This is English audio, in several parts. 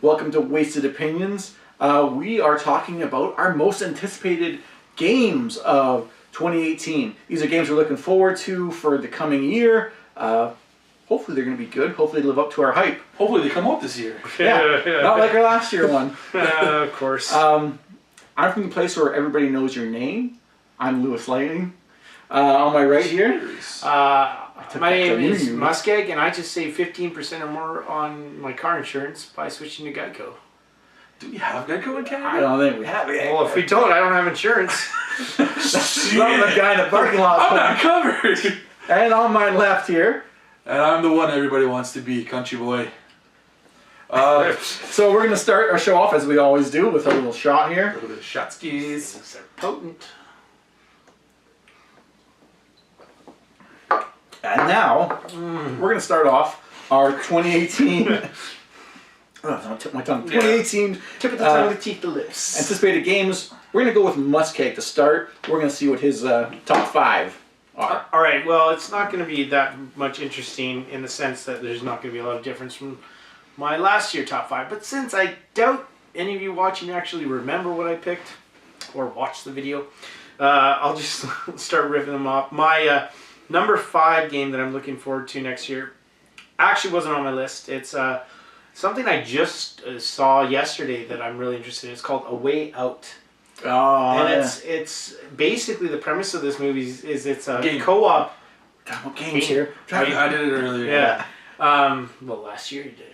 Welcome to Wasted Opinions. We are talking about our most anticipated games of 2018. These are games we're looking forward to for the coming year. Hopefully they're going to be good. Hopefully they live up to our hype. Hopefully they come out this year. Yeah, not like our last year one. Of course. I'm from the place where everybody knows your name. I'm LewisLightning. On my right here. My name is MussKeg, and I just save 15% or more on my car insurance by switching to Geico. Do we have Geico in Canada? I don't think we have it. Well, if we don't, I don't have insurance. That's not the guy in the parking lot. I'm not covered. And on my left here. And I'm the one everybody wants to be, CountryBoy. So we're going to start our show off as we always do with a little shot here. A little bit of shot skis. They're potent. And now, we're going to start off our 2018... Oh, tip my tongue. 2018 Tip of the tongue, the teeth, the lips. anticipated games. We're going to go with MussKeg to start. We're going to see what his top 5 are. All right, well, it's not going to be that much interesting in the sense that there's not going to be a lot of difference from my last year top 5. But since I doubt any of you watching actually remember what I picked or watched the video, I'll just start ripping them off. My number 5 game that I'm looking forward to next year actually wasn't on my list. It's something I just saw yesterday that I'm really interested in. It's called A Way Out. Oh, And it's basically the premise of this movie is it's a Game. co-op. what games here? I did it earlier. Yeah. Well, last year you did it.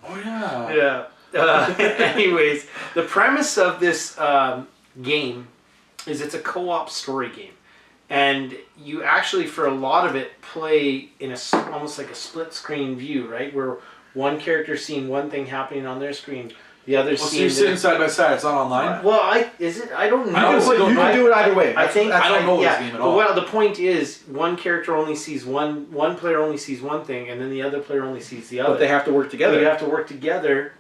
Oh, yeah. Yeah. Anyways, the premise of this game is it's a co-op story game. And you actually, for a lot of it, play in almost like a split screen view, right? Where one character seeing one thing happening on their screen, the other So seeing... you're sitting side by side. It's not online? Well, I don't know. You can do it either way. I think I don't know this game at all. Well, the point is, one character only sees one player only sees one thing, and then the other player only sees the other. But they have to work together. You have to work together.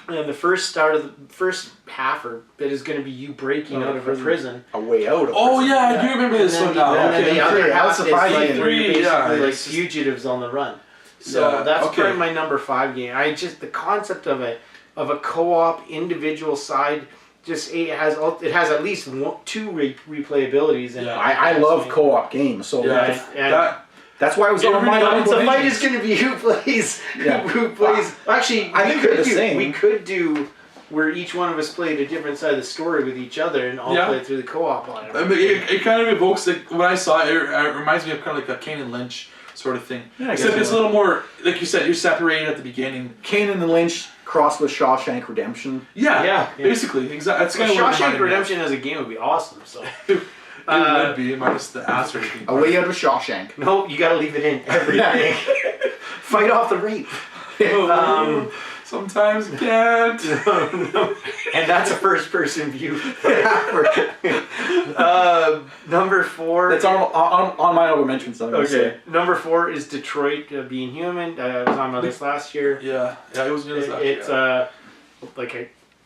And the first half or bit is going to be you breaking out of a prison. A way out. Oh, yeah, I do remember this one now. And then Okay. the other half is like surprising. where you're basically like it's just- fugitives on the run. So Yeah, that's okay. probably my number 5 game. The concept of a co-op individual side, it has at least 2 replayabilities. And Yeah. I love co-op games, so that's why it was on my the honorable fight mentions. is going to be who plays. Yeah. Who plays? Actually, I think they're the same. We could do where each one of us played a different side of the story with each other and all play through the co-op on it. I mean, it kind of evokes, like, when I saw it, it reminds me of kind of like a Kane and Lynch sort of thing. Yeah, I Except guess it's a little more, like you said, you're separated at the beginning. Kane and Lynch crossed with Shawshank Redemption. Yeah. Basically. Exactly. That's kind of what it Shawshank reminded me of. Redemption as a game would be awesome. So It would be, minus the ass rating. A Way Out of Shawshank. no, you got to leave it in every day. Fight off the rape. Sometimes you can't. And that's a first-person view. Number 4. That's on my honorable mentions. Okay. Number 4 is Detroit Being Human. It was on my list last year. Yeah, it was good as last It's year.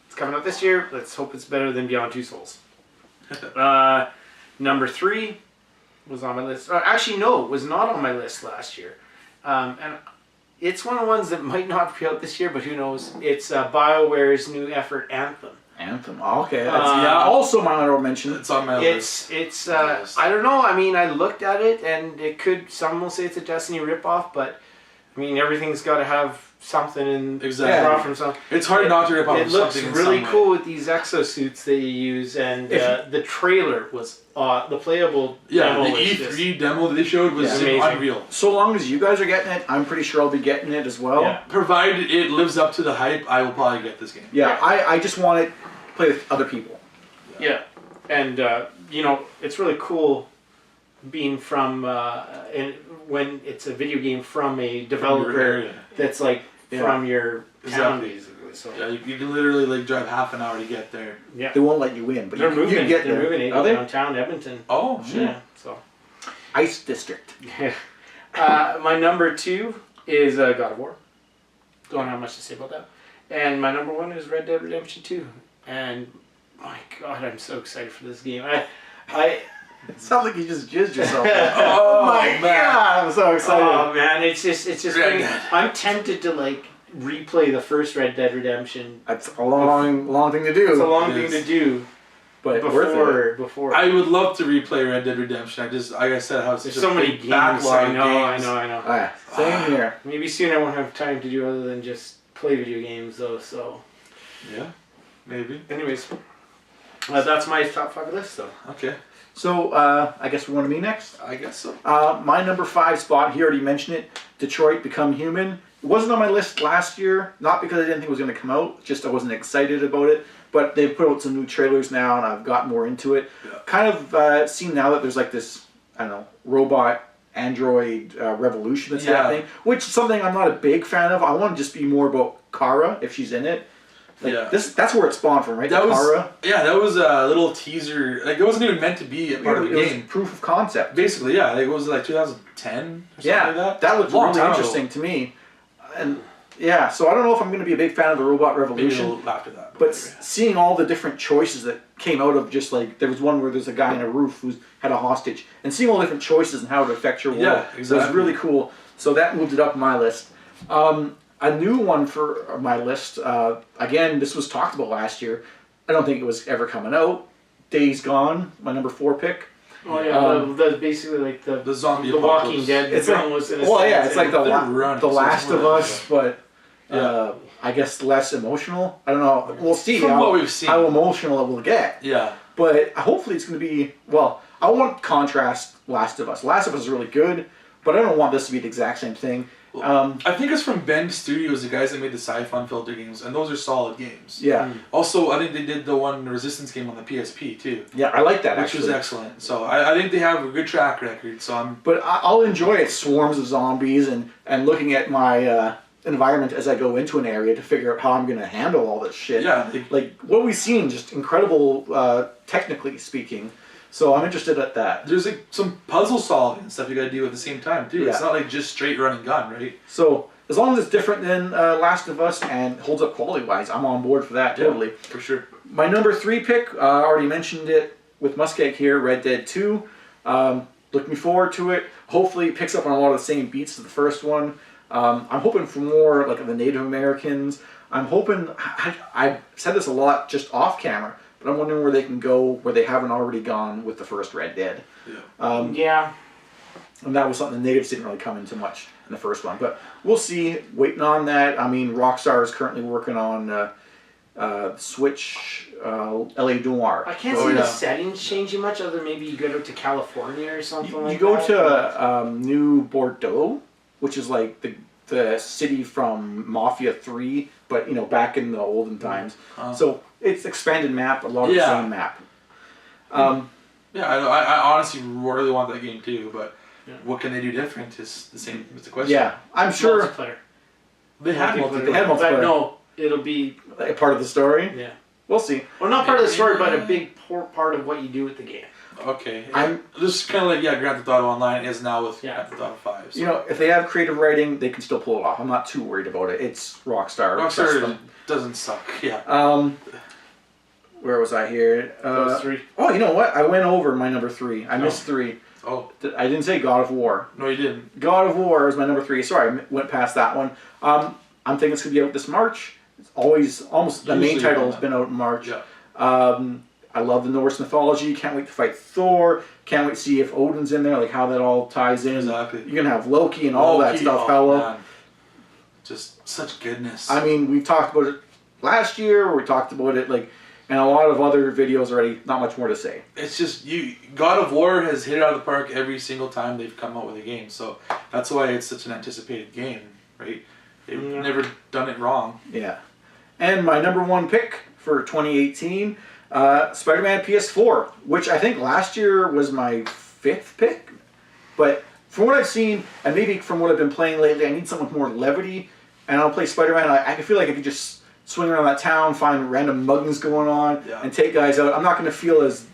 it's coming out this year. Let's hope it's better than Beyond Two Souls. Number 3 was on my list. Actually, no, it was not on my list last year. And it's one of the ones that might not be out this year, but who knows? It's BioWare's new effort, Anthem. Anthem. Okay. That's also my honorable mention. It's on my list. It's I don't know. I mean, I looked at it, and some will say it's a Destiny ripoff, but I mean, everything's got to have something in draw from something. It's hard not to rip off It looks something in really some way. cool with these exosuits that you use, and the trailer was the playable demo the was E3 demo that they showed was amazing. unreal. So long as you guys are getting it, I'm pretty sure I'll be getting it as well. Yeah. Provided it lives up to the hype, I will probably get this game. Yeah, I just want to play with other people. Yeah, and it's really cool being from when it's a video game from a developer that's like from your town, basically. So yeah, you can literally like drive half an hour to get there. yeah, They won't let you in, but they're you moving. can get They're there. moving Are they? downtown Edmonton. Oh, shit. Yeah, so Ice District. my number 2 is God of War. Don't have much to say about that. And my number 1 is Red Dead Redemption 2. And my God, I'm so excited for this game. It sounds like you just jizzed yourself. Oh, my man. God, I'm so excited. Oh man, it's just Red bringing, Dead. I'm tempted to like replay the first Red Dead Redemption. That's a long thing to do. It's a long thing to do. But worth it. Before I would love to replay Red Dead Redemption. Like I said, how it's there's such so a many big games. backlog I know. of games. Ah, same here. Maybe soon I won't have time to do other than just play video games though. So Yeah, maybe. anyways, that's my top 5 list though. Okay, So I guess we're going to me next. I guess so. My number 5 spot, he already mentioned it, Detroit Become Human. It wasn't on my list last year, not because I didn't think it was going to come out, just I wasn't excited about it. But they've put out some new trailers now, and I've got more into it. Yeah. Kind of seen now that there's like this, I don't know, robot android revolution that's happening, which is something I'm not a big fan of. I want to just be more about Kara if she's in it. Like that's where it spawned from, right? That Kara. was a little teaser. Like it wasn't even meant to be a part of the game. Proof of concept. Basically, yeah. Like, it was like 2010 or something like that. That looked Long really time interesting ago. to me. And yeah, so I don't know if I'm going to be a big fan of the robot Maybe a revolution. little after that. But seeing all the different choices that came out of just like, there was one where there's a guy in a roof who had a hostage, and seeing all the different choices and how it affects your world, Yeah, exactly. was really cool. So that moved it up my list. A new one for my list, again, this was talked about last year. I don't think it was ever coming out. Days Gone, my number 4 pick. Oh yeah, that's basically like the zombie the apocalypse. Walking Dead. It's like, was in a well, yeah, sense, it's like the running, so it's Last more of like Us, but I guess less emotional. I don't know. We'll see From what we've seen. how emotional it will get. Yeah. But hopefully it's going to be, well, I want contrast Last of Us. Last of Us is really good, but I don't want this to be the exact same thing. I think it's from Bend Studios, the guys that made the Sci-Fi Filter games, and those are solid games. Yeah. Also, I think they did the one Resistance game on the PSP too. Yeah, I like that, which actually. was excellent. So I think they have a good track record. So I'm. But I'll enjoy it, swarms of zombies, and looking at my environment as I go into an area to figure out how I'm going to handle all this shit. Yeah. Like, what we've seen, just incredible, technically speaking. So I'm interested at that. There's like some puzzle solving and stuff you got to do at the same time too. Yeah. It's not like just straight run and gun, right? So as long as it's different than Last of Us and holds up quality-wise, I'm on board for that, totally. For sure. My number 3 pick, I already mentioned it with MussKeg here, Red Dead 2. Looking forward to it. Hopefully it picks up on a lot of the same beats as the first one. I'm hoping for more like the Native Americans. I'm hoping, I've said this a lot just off camera, but I'm wondering where they can go where they haven't already gone with the first Red Dead. Yeah. Yeah. And that was something the natives didn't really come into much in the first one. But we'll see. Waiting on that. I mean, Rockstar is currently working on Switch LA Noire. I can't see the settings changing much, other than maybe you go to California or something like that. You go to New Bordeaux, which is like the city from Mafia 3, but you know, back in the olden times. So it's expanded map, a lot of the same map. Yeah, I honestly really want that game too, but what can they do different is the same. It's the question. Yeah, I'm sure Multiplayer. They had multiplayer. They had multiplayer. But no, it'll be a part of the story. Yeah. We'll see. Well, not part of the story, but a big part of what you do with the game. Okay. I'm just kind of like Grand Theft Auto Online is now with Yeah. Grand Theft Auto 5. So. You know, if they have creative writing, they can still pull it off. I'm not too worried about it. It's Rockstar. Rockstar doesn't suck. Yeah. Where was I here? Those 3. Oh, you know what? I went over my number 3. I missed 3. Oh. I didn't say God of War. No, you didn't. God of War is my number 3. Sorry, I went past that one. I'm thinking it's going to be out this March. It's always, almost, the main title has been out in March. Yeah. I love the Norse mythology. Can't wait to fight Thor. Can't wait to see if Odin's in there, like how that all ties in. Exactly. You're going to have Loki and all that stuff. Man. Just such goodness. I mean, we've talked about it last year, or we talked about it like in a lot of other videos already. Not much more to say. It's just God of War has hit it out of the park every single time they've come out with a game. So that's why it's such an anticipated game, right? They've never done it wrong. Yeah. And my number 1 pick for 2018, Spider-Man PS4, which I think last year was my 5th pick. But from what I've seen, and maybe from what I've been playing lately, I need something with more levity. And I'll play Spider-Man. I feel like I could just swing around that town, find random muggings going on, and take guys out. I'm not going to feel as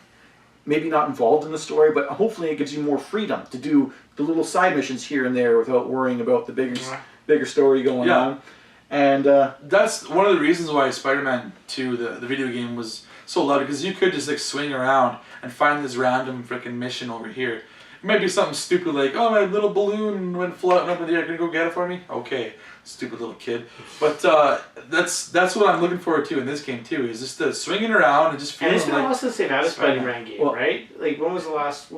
maybe not involved in the story, but hopefully it gives you more freedom to do the little side missions here and there without worrying about the bigger story going on. And that's one of the reasons why Spider-Man 2, the video game, was so loved, because you could just like swing around and find this random freaking mission over here. might be something stupid like, oh, my little balloon went floating up in the air. Can you go get it for me? Okay, stupid little kid. But that's what I'm looking forward to in this game too. Is just the swinging around and just feeling and it's been like. a while since they've had a Spider-Man game, Well, right? Like when was the last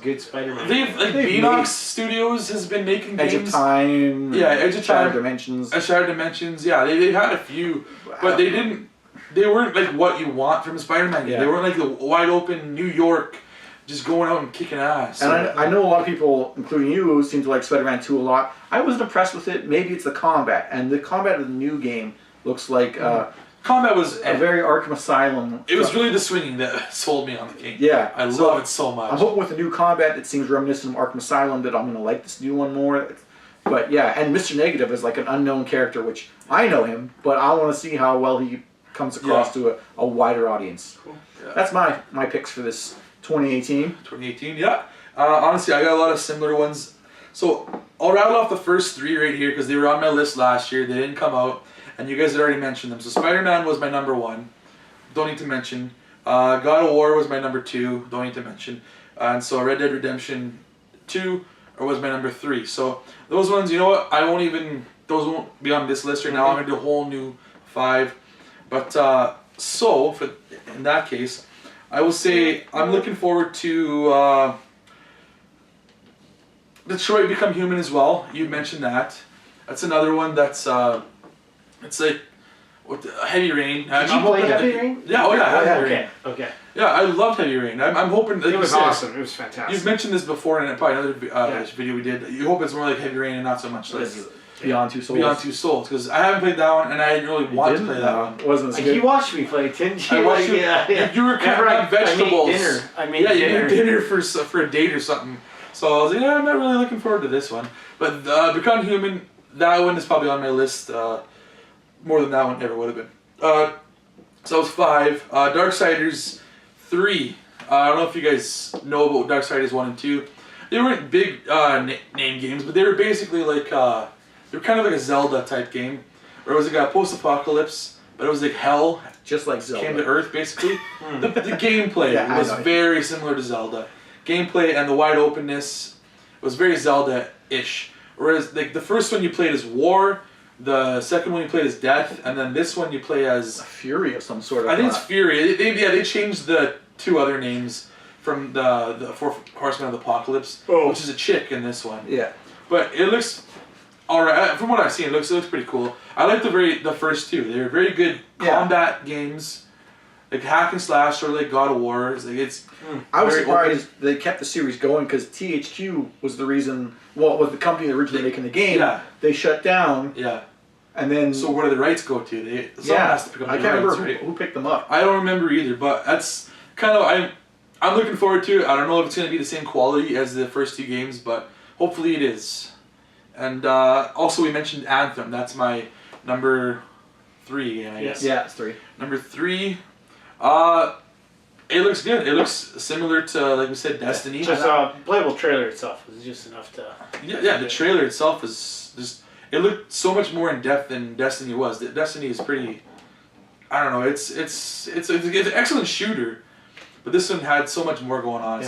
good Spider-Man? They've like Beanox Studios has been making Edge games. of Time. Yeah, Edge of Shattered Time. Dimensions. Shattered Dimensions. Yeah, they had a few, but they didn't. They weren't like what you want from a Spider-Man game. Yeah. They weren't like the wide open New York, just going out and kicking ass. And I know a lot of people, including you, seem to like Spider-Man 2 a lot. I wasn't impressed with it. Maybe it's the combat. And the combat of the new game looks like combat was a very Arkham Asylum. It was really the swinging that sold me on the game. Yeah. I love it so much. I'm hoping with the new combat that seems reminiscent of Arkham Asylum that I'm going to like this new one more. But yeah, and Mr. Negative is like an unknown character, which I know him, but I want to see how well he comes across to a wider audience. Cool. Yeah. That's my picks for this 2018. 2018, yeah. Honestly, I got a lot of similar ones. So I'll rattle off the first three right here because they were on my list last year. They didn't come out, and you guys had already mentioned them. So Spider-Man was my number 1. Don't need to mention. God of War was my number 2. Don't need to mention. And so Red Dead Redemption 2 was my number 3. So those ones, you know what? Those won't be on this list right now. I'm gonna do a whole new 5. But so in that case, I will say I'm looking forward to Detroit Become Human as well. You mentioned that. That's another one that's it's like Heavy Rain. Did you play Heavy Rain? Yeah. Oh yeah. Heavy Rain. Okay. Yeah, I loved Heavy Rain. I'm hoping. Like It was you said, awesome. It was fantastic. You've mentioned this before in probably another video we did. You hope it's more like Heavy Rain and not so much like Beyond Two Souls. Beyond Two Souls, because I haven't played that one and I didn't really want to play that one. Wasn't as Like, good. you watched me play, didn't you? I watched you. Yeah. You were cutting vegetables. I made You dinner. made dinner for a date or something. So I was like, yeah, I'm not really looking forward to this one. But Become Human, that one is probably on my list more than that one ever would have been. So that was 5. Darksiders 3. I don't know if you guys know about Darksiders 1 and 2. They weren't big name games, but they were basically like they were kind of like a Zelda type game, where it was like a post-apocalypse, but it was like hell Just like Zelda. came to Earth basically. The gameplay was very similar to Zelda. Gameplay and the wide openness was very Zelda-ish. Whereas like the first one you played as War, the second one you played as Death, and then this one you play as Fury of some sort of. I think it's Fury. They changed the 2 other names from the 4 Horsemen of the Apocalypse, which is a chick in this one. Yeah. But it looks alright. From what I've seen, it looks pretty cool. I like the first 2. They were very good combat games, like hack and slash, sort of like God of War. It's I was surprised they kept the series going because THQ was the reason. Well, was the company originally making the game. Yeah. They shut down. Yeah. And then. So where do the rights go to? Someone has to pick up the rights, I can't remember right? who picked them up. I don't remember either, but that's kind of I'm looking forward to it. I don't know if it's going to be the same quality as the first 2 games, but hopefully it is. And also we mentioned Anthem. That's my number 3 game, I guess. Yeah, it's 3. Number 3, it looks good. It looks similar to, like we said, Destiny. Just playable trailer itself was just enough to. Yeah. The trailer itself is just. It looked so much more in depth than Destiny was. Destiny is pretty. I don't know. It's an excellent shooter, but this one had so much more going on.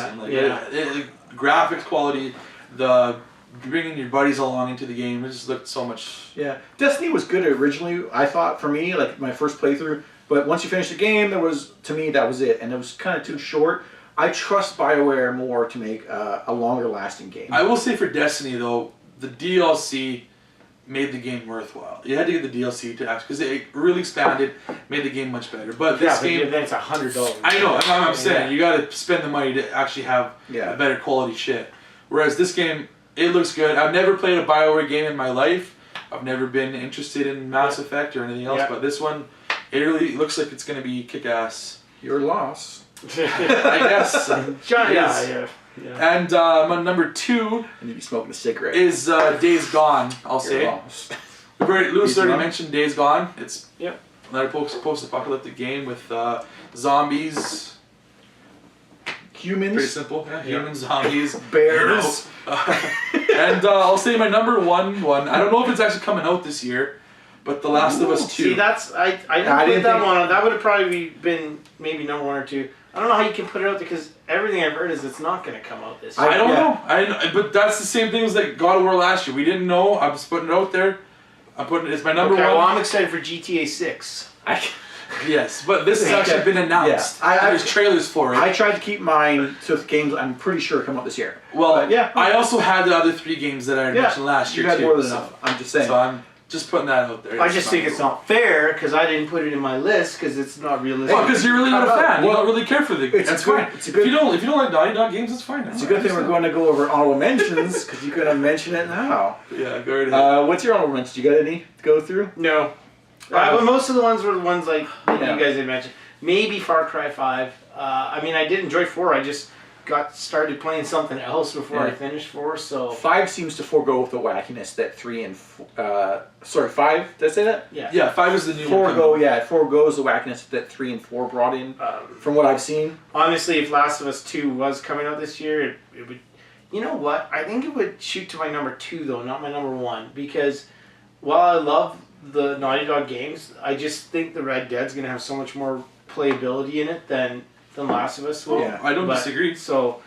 Graphics quality, the bringing your buddies along into the game. It just looked so much. Yeah, Destiny was good originally. I thought for me, like my first playthrough. But once you finish the game, that was it, and it was kind of too short. I trust BioWare more to make a longer lasting game. I will say for Destiny though, the DLC made the game worthwhile. You had to get the DLC to actually, because it really expanded, made the game much better. But this game, then it's $100. I know. I'm saying you got to spend the money to actually have a better quality shit. Whereas this game, it looks good. I've never played a BioWare game in my life. I've never been interested in Mass Effect or anything else. But this one, it really looks like it's going to be kick-ass. Your loss. I guess. Yeah. And my number 2 And you'd be smoking a cigarette. is Days Gone, I'll say. Loss. Lewis already mentioned Days Gone. It's Yep. another post-apocalyptic game with zombies. Humans. Pretty simple. Yeah, humans, zombies. Bears. And I'll say my number 1. I don't know if it's actually coming out this year, but The Last of Us 2. See, that's I didn't put that one on. That would have probably been maybe number 1 or 2. I don't know how you can put it out because everything I've heard is it's not going to come out this year. I don't know. But that's the same thing as like God of War last year. We didn't know. I'm just putting it out there. It's my number one. Well, I'm excited for GTA 6. Yes, but this has actually been announced. Yeah. There's trailers for it. I tried to keep mine to games I'm pretty sure come out this year. Well, but yeah. I also had the other 3 games that I mentioned last year you had too. more than enough. I'm just saying. So I'm just putting that out there. I just think it's not fair because I didn't put it in my list because it's not realistic. Well, because you're really not a fan. You don't really care for the. It's that's good. fine. It's a good. If you don't like Naughty Dog games, it's fine. It's a good thing we're going to go over honorable mentions because you're going to mention it now. Yeah, go right ahead. What's your honorable mentions? You got any to go through? No. But most of the ones were the ones like you Yeah. guys had mentioned. Maybe Far Cry 5. I mean, I did enjoy 4. I just got started playing something else before I finished 4. So 5 seems to forego the wackiness that 3 and 5. Did I say that? yeah. Yeah, 5 is the new one. It foregoes the wackiness that 3 and 4 brought in. From what I've seen, Honestly, if Last of Us 2 was coming out this year, it would. You know what? I think it would shoot to my number 2 though, not my number 1, because while I love the Naughty Dog games, I just think the Red Dead's gonna have so much more playability in it than Last of Us will. Yeah, I don't disagree. So,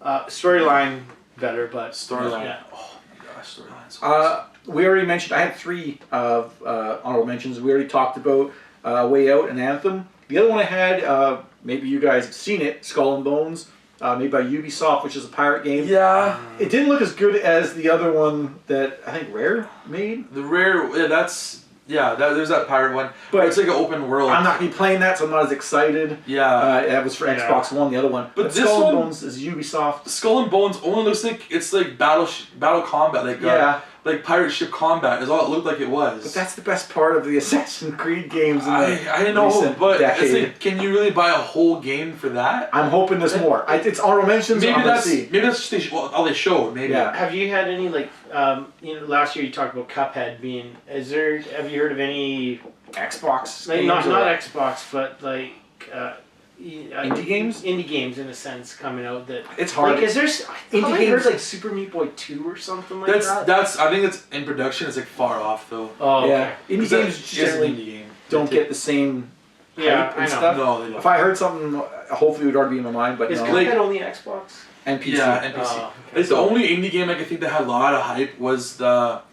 storyline better, but Storyline. Yeah. Oh my gosh, storyline. we already mentioned. I had 3 honorable mentions. We already talked about Way Out and Anthem. The other one I had, maybe you guys have seen it, Skull and Bones, made by Ubisoft, which is a pirate game. Yeah. It didn't look as good as the other one that I think Rare made. The Rare, there's that pirate one. But it's like an open world. I'm not going to be playing that, so I'm not as excited. Yeah. That was for Xbox One, the other one. But But this Skull and one- Bones is Ubisoft. Skull and Bones only looks like it's like battle combat, like pirate ship combat is all it looked like it was. But that's the best part of the Assassin's Creed games. In I know, recent but it's decade. like, can you really buy a whole game for that? I'm hoping there's more. It's honorable mentions. Maybe I'm gonna that's see. just all they showed. Maybe. Yeah. Have you had any last year you talked about Cuphead being? Have you heard of any Xbox like, games not or- Xbox but like Indie games? Indie games in a sense coming out that It's hard. Like, is there? Indie I games- heard like Super Meat Boy 2 or something like that. That's I think it's in production. It's like far off though. Oh okay. Yeah. Indie games It's generally an indie game. don't get the same Yeah, hype I and know. stuff. No, they don't. If I heard something, hopefully it would already be in my mind, but Is no. Cuphead only Xbox? And PC. Yeah, and PC. Oh, okay. Like the only indie game I could think that had a lot of hype was what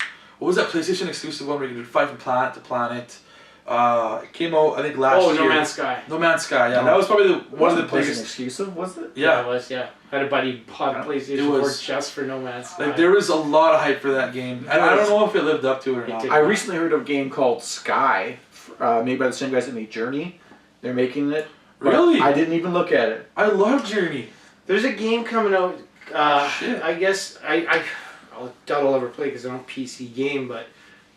was that PlayStation exclusive one where you could fight from planet to planet? It came out I think last year. No Man's Sky. No Man's Sky. Yeah, No. that was probably one of the PlayStation biggest. exclusive, was it? Yeah, it was. Yeah, I had a buddy bought a PlayStation 4 just for No Man's Sky. like there was a lot of hype for that game, and I don't know if it lived up to it or not. did. I recently heard of a game called Sky, made by the same guys that made Journey. They're making it. but Really? I didn't even look at it. I love Journey. There's a game coming out. Shit. I guess I'll doubt I'll ever play because I don't PC game, but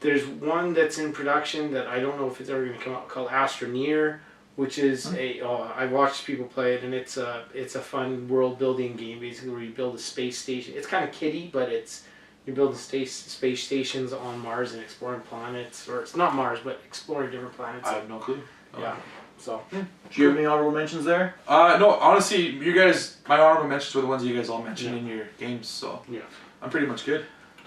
there's one that's in production that I don't know if it's ever going to come out called Astroneer, which is I watched people play it and it's a fun world building game basically where you build a space station. It's kind of kiddie, but you build space stations on Mars and exploring planets, or it's not Mars, but exploring different planets. I have no clue. Yeah. So Do you have any honorable mentions there? No, honestly, you guys, my honorable mentions were the ones you guys all mentioned in your games, so yeah. I'm pretty much good.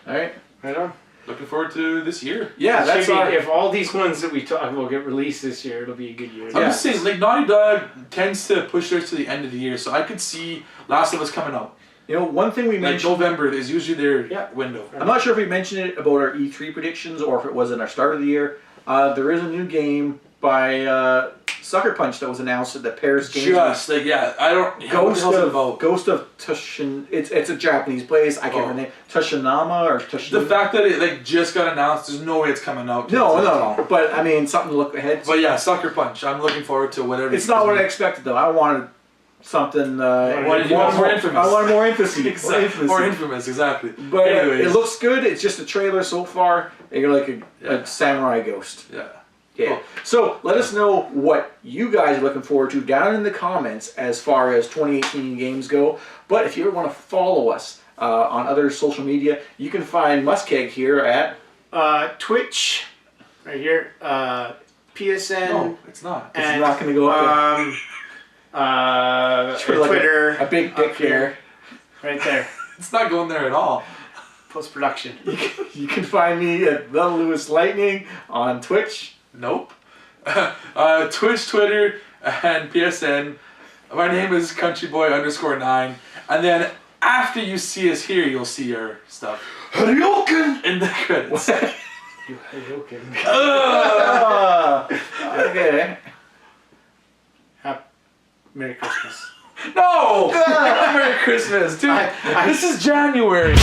All right. Right on. Looking forward to this year. Yeah, that's if all these ones that we talk about get released this year, it'll be a good year. I'm just saying, like Naughty Dog tends to push theirs to the end of the year, so I could see Last of Us coming out. You know, one thing we Like mentioned. November is usually their window. I'm not sure if we mentioned it about our E3 predictions or if it was in our start of the year. There is a new game by Sucker Punch that was announced at the Paris Games Week. Just like I don't. Yeah, what the hell's it about? Ghost of Tushin. It's a Japanese place. I can't remember the name. Tushinama or Tushin. The fact that it like just got announced, there's no way it's coming out. No. But I mean, something to look ahead to. But yeah, Sucker Punch. I'm looking forward to whatever. It's not what I expected though. I wanted something. What did you want? More infamous. I wanted more emphasis. Exactly. More infamous, exactly. But anyways, it looks good. It's just a trailer so far. You're like a samurai ghost. Yeah. Yeah. Cool. So let us know what you guys are looking forward to down in the comments as far as 2018 games go. But if you ever want to follow us on other social media, you can find MussKeg here at Twitch, right here. PSN. No, it's not. It's not going to go up there. Twitter. a big dick here. Right there. It's not going there at all. Post production. You can find me at the LewisLightning on Twitch. Nope. Twitch, Twitter, and PSN. My name is CountryBoy_9. And then after you see us here, you'll see our stuff. Hadouken! In the credits. Okay. Okay. Merry Christmas. No! Merry Christmas, dude. This is January.